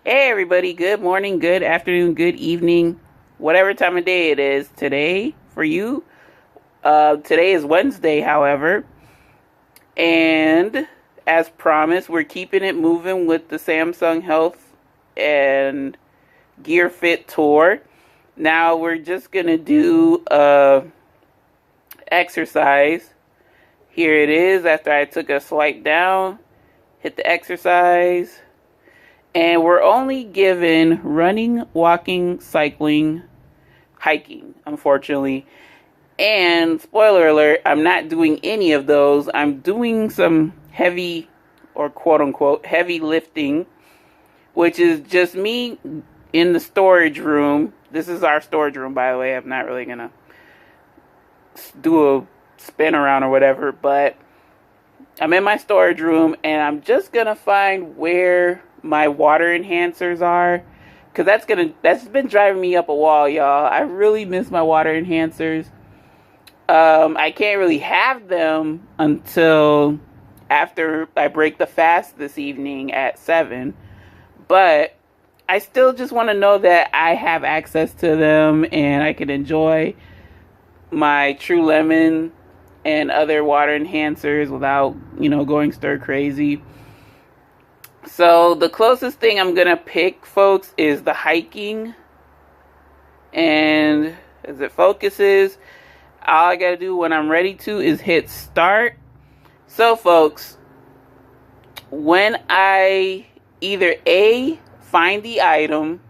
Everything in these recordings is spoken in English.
Hey everybody, good morning, good afternoon, good evening, whatever time of day it is today for you. Today is Wednesday, however, and as promised, we're keeping it moving with the Samsung Health and Gear Fit tour. Now we're just gonna do a exercise. Here it is after I took a swipe down, hit the exercise. And we're only given running, walking, cycling, hiking, unfortunately. And spoiler alert, I'm not doing any of those. I'm doing some heavy, or quote unquote, heavy lifting, which is just me in the storage room. This is our storage room, by the way. I'm not really going to do a spin around or whatever, but I'm in my storage room and I'm just going to find where my water enhancers are, because that's been driving me up a wall, y'all. I really miss my water enhancers. I can't really have them until after I break the fast this evening at 7, but I still just want to know that I have access to them and I can enjoy my True Lemon and other water enhancers without, going stir crazy. So the closest thing I'm going to pick, folks, is the hiking. And as it focuses, all I got to do when I'm ready to is hit start. So, folks, when I either A, find the item,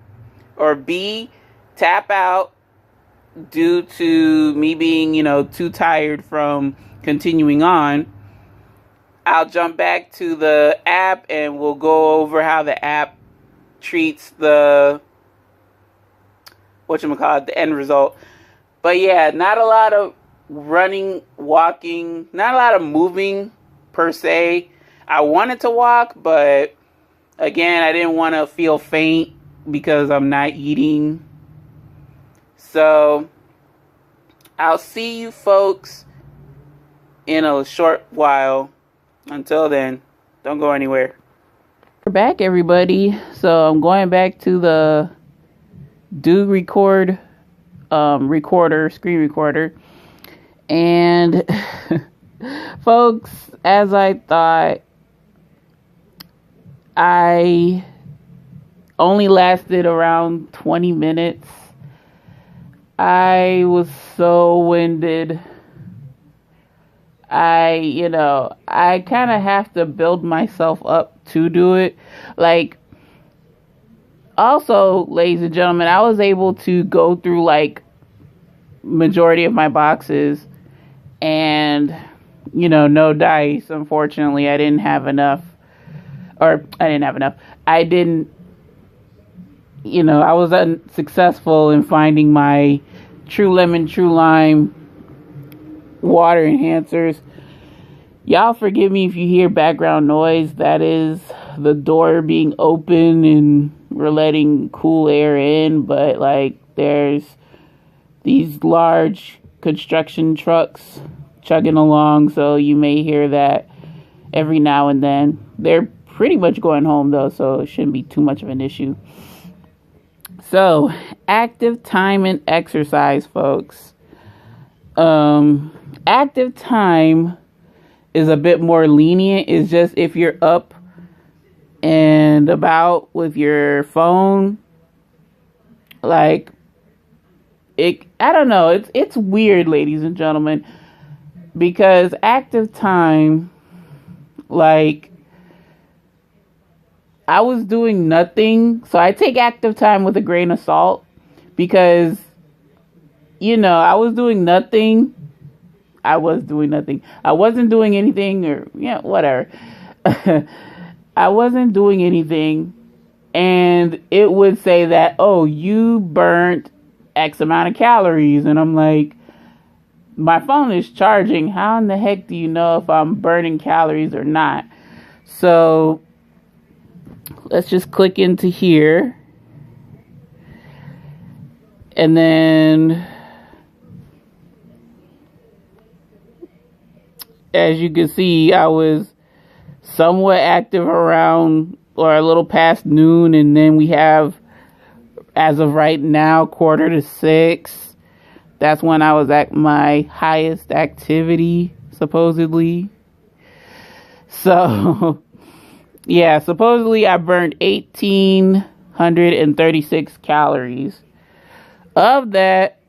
or B, tap out due to me being, too tired from continuing on, I'll jump back to the app and we'll go over how the app treats the end result. But yeah, not a lot of running, walking, not a lot of moving per se. I wanted to walk, but again, I didn't want to feel faint because I'm not eating. So I'll see you folks in a short while. Until then, don't go anywhere. We're back, everybody. So I'm going back to the do record screen recorder. And folks, as I thought, I only lasted around 20 minutes. I was so winded. I kind of have to build myself up to do it. Like, also, ladies and gentlemen, I was able to go through majority of my boxes and, no dice. Unfortunately, I didn't have enough. I was unsuccessful in finding my True Lemon, True Lime water enhancers. Y'all forgive me if you hear background noise. That is the door being open and we're letting cool air in, but there's these large construction trucks chugging along, so you may hear that every now and then. They're pretty much going home though, so it shouldn't be too much of an issue. So, active time and exercise, folks. Active time is a bit more lenient. It's just if you're up and about with your phone, I don't know. It's weird, ladies and gentlemen, because active time, I was doing nothing. So I take active time with a grain of salt because, I was doing nothing. I wasn't doing anything whatever. I wasn't doing anything. And it would say that, oh, you burnt X amount of calories. And I'm like, my phone is charging. How in the heck do you know if I'm burning calories or not? So let's just click into here. And then, as you can see, I was somewhat active around or a little past noon, and then we have, as of right now, 5:45. That's when I was at my highest activity, supposedly. So, yeah, supposedly I burned 1,836 calories. Of that,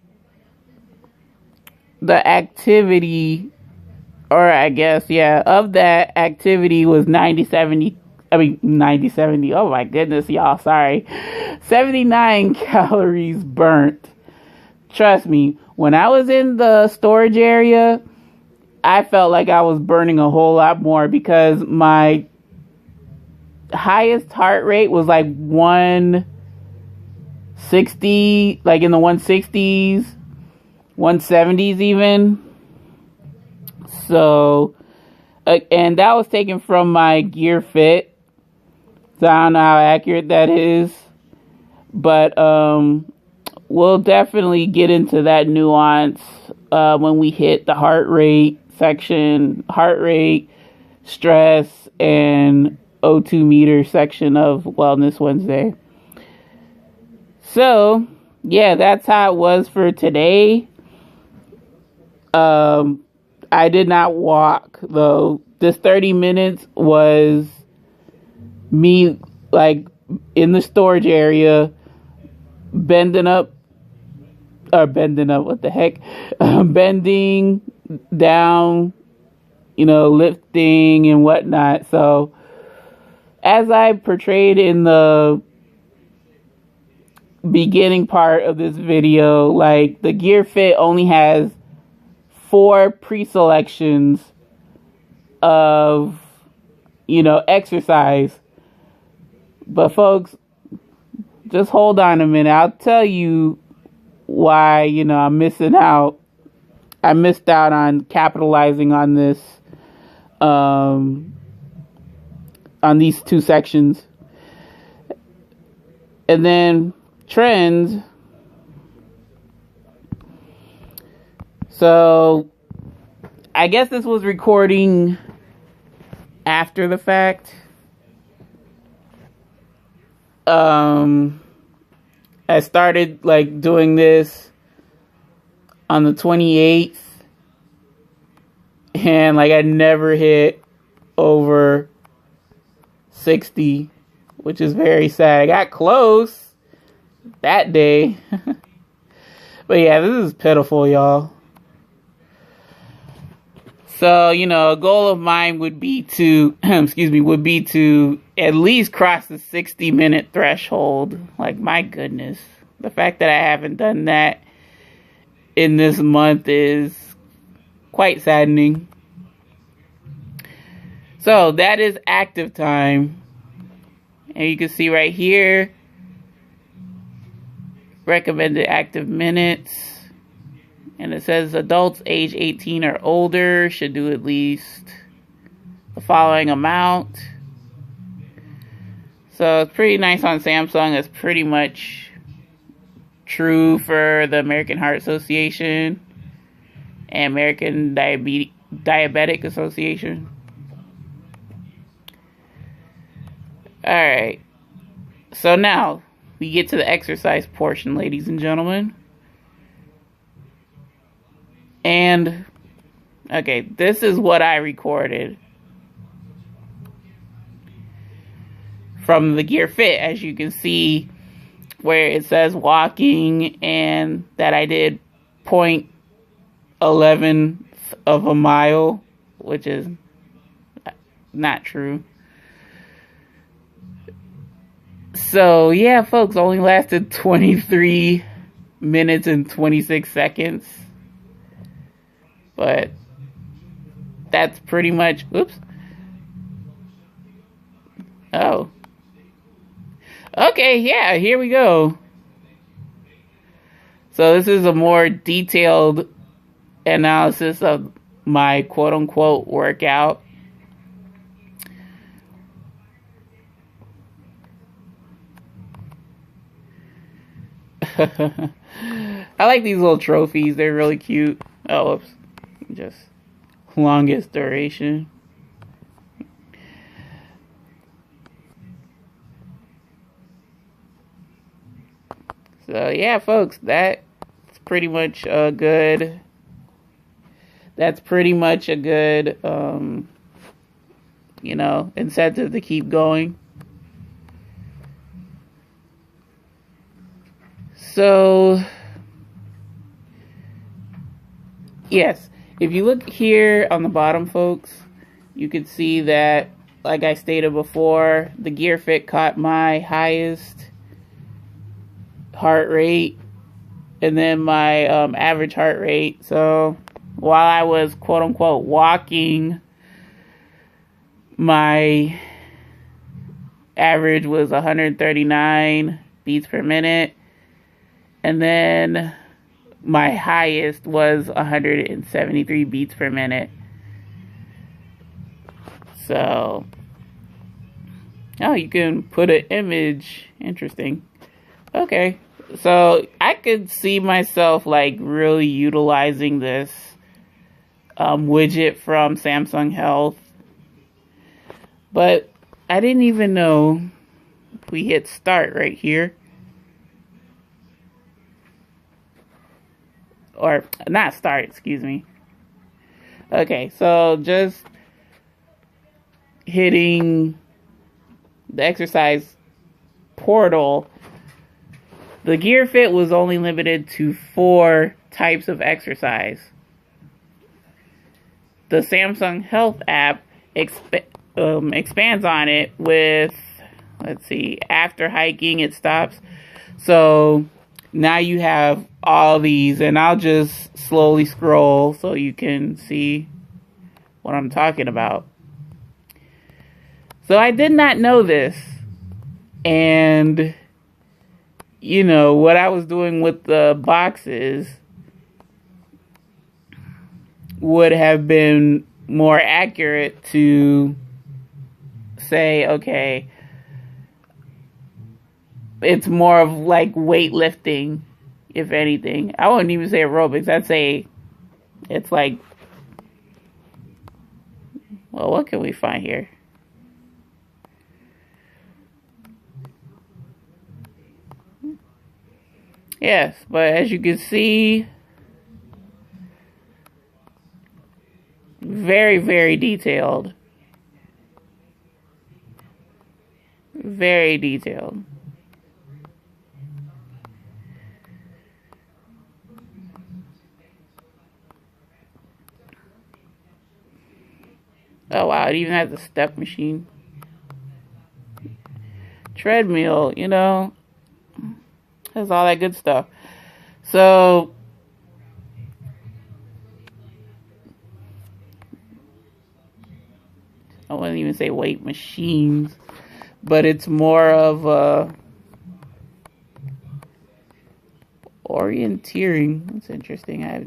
the activity, or I guess, yeah, of that activity was 90, oh my goodness, y'all, sorry. 79 calories burnt. Trust me, when I was in the storage area, I felt like I was burning a whole lot more because my highest heart rate was like 160, like in the 160s, 170s even. So, and that was taken from my Gear Fit. So I don't know how accurate that is. But we'll definitely get into that nuance when we hit the heart rate section, heart rate, stress, and O2 meter section of Wellness Wednesday. So, yeah, that's how it was for today. I did not walk, though. This 30 minutes was me, like, in the storage area, bending up, what the heck? Bending down, lifting and whatnot. So, as I portrayed in the beginning part of this video, like, the Gear Fit only has 4 pre-selections of, exercise. But folks, just hold on a minute. I'll tell you why, I'm missing out. I missed out on capitalizing on this, on these 2 sections. And then trends. So, I guess this was recording after the fact. I started doing this on the 28th, and I never hit over 60, which is very sad. I got close that day. But yeah, this is pitiful, y'all. So, a goal of mine would be to, would be to at least cross the 60-minute threshold. My goodness. The fact that I haven't done that in this month is quite saddening. So, that is active time. And you can see right here, recommended active minutes. And it says adults age 18 or older should do at least the following amount. So it's pretty nice on Samsung. It's pretty much true for the American Heart Association and American Diabetic Association. Alright. So now we get to the exercise portion, ladies and gentlemen. And, okay, this is what I recorded from the Gear Fit. As you can see, where it says walking, and that I did 0.11 of a mile, which is not true. So, yeah, folks, only lasted 23 minutes and 26 seconds. But that's pretty much, oops. Oh. Okay, yeah, here we go. So this is a more detailed analysis of my quote-unquote workout. I like these little trophies. They're really cute. Oh, whoops. Just longest duration. So yeah, folks, that's pretty much a good. That's pretty much a good, incentive to keep going. So, yes, if you look here on the bottom, folks, you can see that, like I stated before, the Gear Fit caught my highest heart rate and then my average heart rate. So while I was quote unquote walking, my average was 139 beats per minute, and then my highest was 173 beats per minute. So, oh, you can put an image. Interesting. Okay. So, I could see myself, like, really utilizing this widget from Samsung Health. But I didn't even know if we hit start right here. Or, not start, excuse me. Okay, so just hitting the exercise portal. The Gear Fit was only limited to 4 types of exercise. The Samsung Health app expands on it with, let's see, after hiking it stops. So now you have all these, and I'll just slowly scroll so you can see what I'm talking about. So I did not know this, and what I was doing with the boxes would have been more accurate to say, okay, it's more of like weightlifting, if anything. I wouldn't even say aerobics. I'd say it's like, well, what can we find here? Yes, but as you can see, very, very detailed. Very detailed. Oh wow, it even has a step machine. Treadmill, has all that good stuff. So I wouldn't even say weight machines, but it's more of a orienteering. That's interesting. I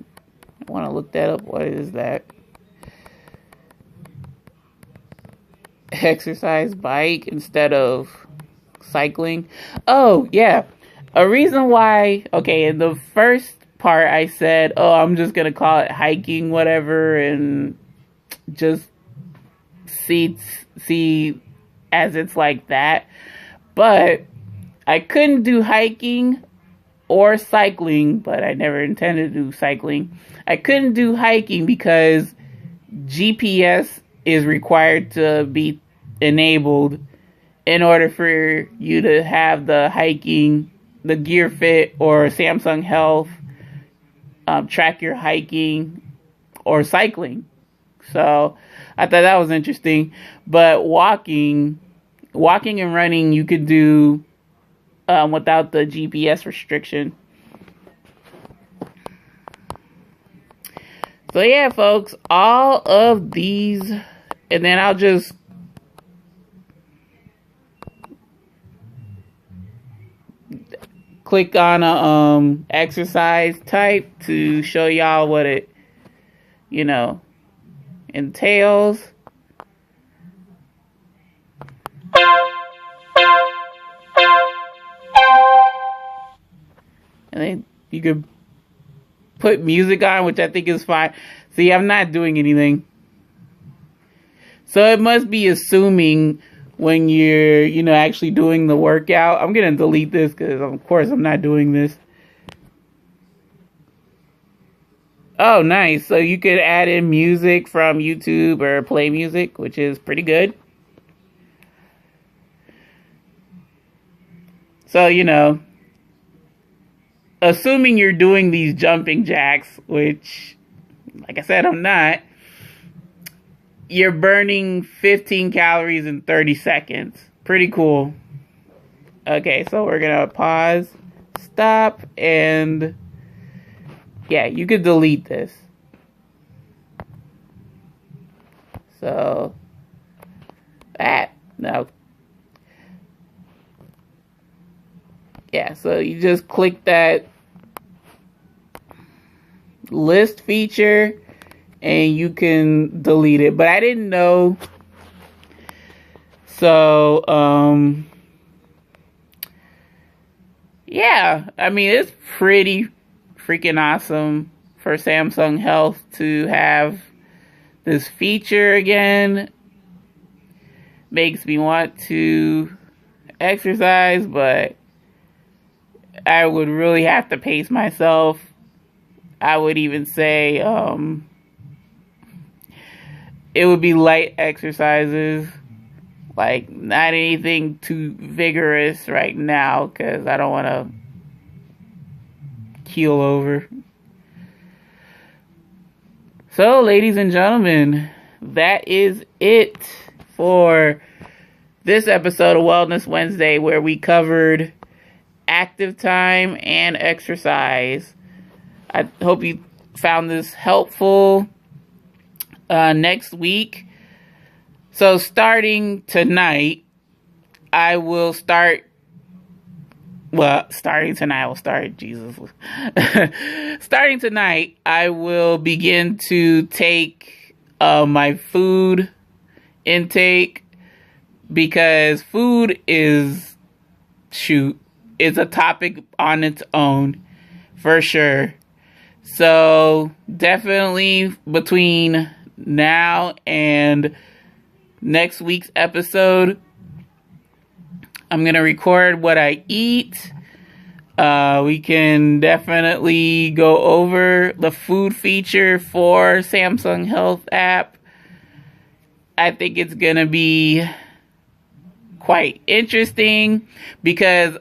want to look that up. What is that? Exercise bike instead of cycling. Oh, yeah. A reason why, okay, in the first part I said, oh, I'm just going to call it hiking, whatever, and just see as it's like that. But I couldn't do hiking or cycling, but I never intended to do cycling. I couldn't do hiking because GPS is required to be enabled in order for you to have the hiking, the Gear Fit or Samsung Health track your hiking or cycling. So I thought that was interesting. But walking and running you could do without the GPS restriction. So yeah, folks, all of these, and then I'll just click on a exercise type to show y'all what it entails. And then you could put music on, which I think is fine. See, I'm not doing anything. So it must be assuming when you're, actually doing the workout. I'm going to delete this because, of course, I'm not doing this. Oh, nice. So you could add in music from YouTube or play music, which is pretty good. So, assuming you're doing these jumping jacks, which, like I said, I'm not, you're burning 15 calories in 30 seconds. Pretty cool. Okay, so we're going to pause, stop, and yeah, you could delete this. So, no. Yeah, so you just click that list feature and you can delete it. But I didn't know. So, yeah, I mean, it's pretty freaking awesome for Samsung Health to have this feature again. Makes me want to exercise, but I would really have to pace myself. I would even say it would be light exercises, like not anything too vigorous right now because I don't want to keel over. So, ladies and gentlemen, that is it for this episode of Wellness Wednesday, where we covered active time and exercise. I hope you found this helpful. Next week, so starting tonight, I will start. Starting tonight, I will begin to take my food intake, because food is a topic on its own for sure. So definitely between now and next week's episode, I'm going to record what I eat. We can definitely go over the food feature for Samsung Health app. I think it's going to be quite interesting because,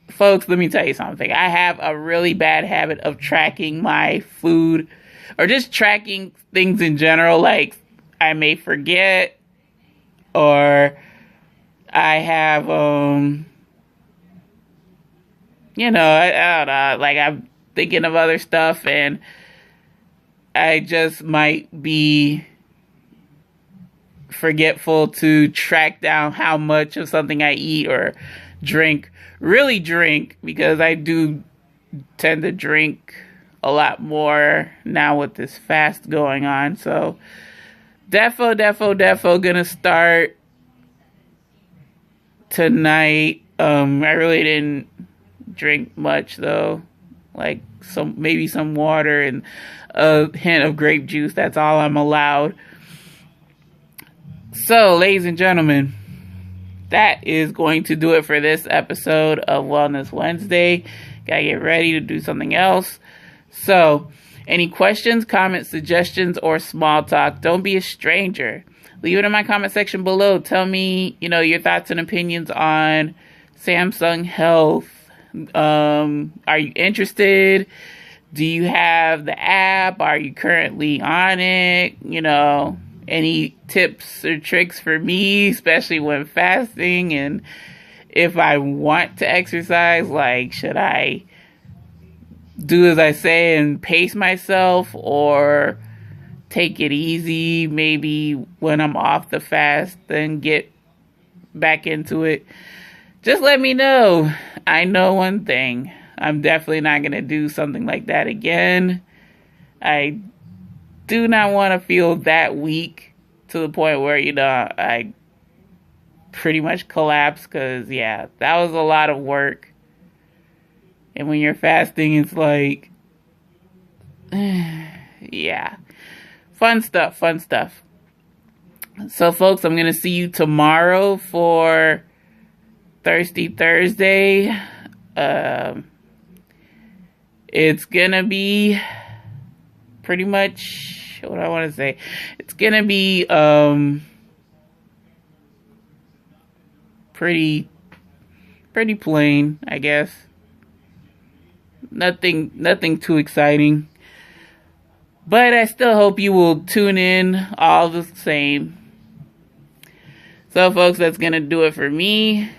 folks, let me tell you something. I have a really bad habit of tracking my food, or just tracking things in general. Like, I may forget, or I have, I don't know, like I'm thinking of other stuff and I just might be forgetful to track down how much of something I eat or really drink, because I do tend to drink a lot more now with this fast going on. So defo gonna start tonight. I really didn't drink much though, like maybe some water and a hint of grape juice. That's all I'm allowed. So, ladies and gentlemen, that is going to do it for this episode of Wellness Wednesday. Gotta get ready to do something else. So, any questions, comments, suggestions, or small talk, don't be a stranger. Leave it in my comment section below. Tell me, your thoughts and opinions on Samsung Health. Are you interested? Do you have the app? Are you currently on it? Any tips or tricks for me, especially when fasting, and if I want to exercise, like, should I do as I say and pace myself, or take it easy, maybe when I'm off the fast, then get back into it? Just let me know. I know one thing. I'm definitely not going to do something like that again. I do not want to feel that weak to the point where, I pretty much collapse, because, that was a lot of work. And when you're fasting, it's like, yeah. Fun stuff. So, folks, I'm going to see you tomorrow for Thirsty Thursday. It's going to be pretty much, what I want to say, it's going to be pretty plain, I guess. Nothing too exciting. But I still hope you will tune in all the same. So, folks, that's going to do it for me.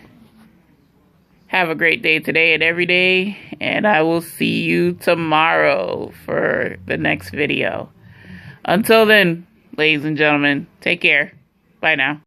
Have a great day today and every day. And I will see you tomorrow for the next video. Until then, ladies and gentlemen, take care. Bye now.